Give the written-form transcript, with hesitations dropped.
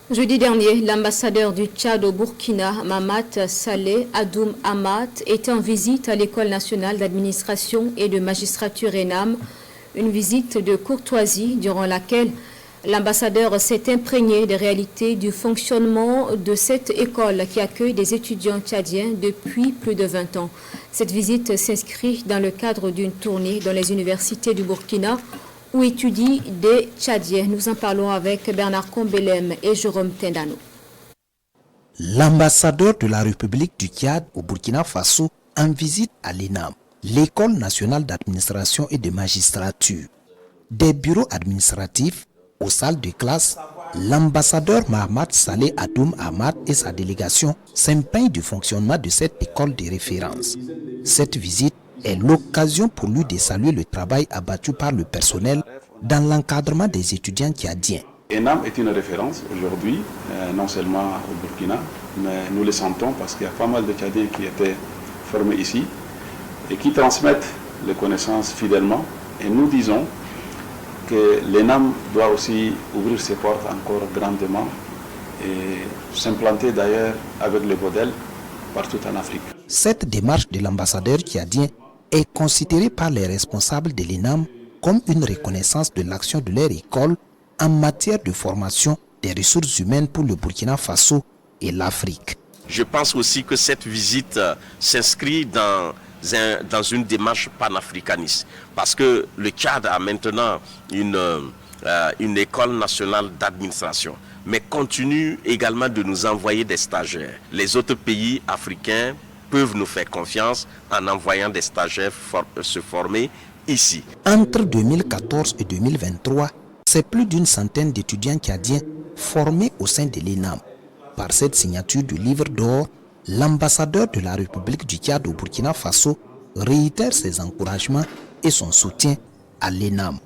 Jeudi dernier, l'ambassadeur du Tchad au Burkina, Mahamat Saleh Adoum Ahmad, était en visite à l'École nationale d'administration et de magistrature ENAM, une visite de courtoisie durant laquelle l'ambassadeur s'est imprégné des réalités du fonctionnement de cette école qui accueille des étudiants tchadiens depuis plus de 20 ans. Cette visite s'inscrit dans le cadre d'une tournée dans les universités du Burkina où étudient des Tchadiens. Nous en parlons avec Bernard Combelem et Jérôme Tendano. L'ambassadeur de la République du Tchad au Burkina Faso en visite à l'ENAM, l'École nationale d'administration et de magistrature. Des bureaux administratifs, aux salles de classe, l'ambassadeur Mahamat Saleh Adoum Ahmad et sa délégation s'imprègnent du fonctionnement de cette école de référence. Cette visite est l'occasion pour lui de saluer le travail abattu par le personnel dans l'encadrement des étudiants tchadiens. ENAM est une référence aujourd'hui, non seulement au Burkina, mais nous le sentons parce qu'il y a pas mal de Tchadiens qui étaient formés ici et qui transmettent les connaissances fidèlement. Et nous disons que l'ENAM doit aussi ouvrir ses portes encore grandement et s'implanter d'ailleurs avec le modèle partout en Afrique. Cette démarche de l'ambassadeur tchadien est considérée par les responsables de l'ENAM comme une reconnaissance de l'action de leur école en matière de formation des ressources humaines pour le Burkina Faso et l'Afrique. Je pense aussi que cette visite s'inscrit dans une démarche panafricaniste parce que le Tchad a maintenant une école nationale d'administration, mais continue également de nous envoyer des stagiaires. Les autres pays africains peuvent nous faire confiance en envoyant des stagiaires se former ici. Entre 2014 et 2023, c'est plus d'une centaine d'étudiants tchadiens formés au sein de l'ENAM. Par cette signature du livre d'or, l'ambassadeur de la République du Tchad au Burkina Faso réitère ses encouragements et son soutien à l'ENAM.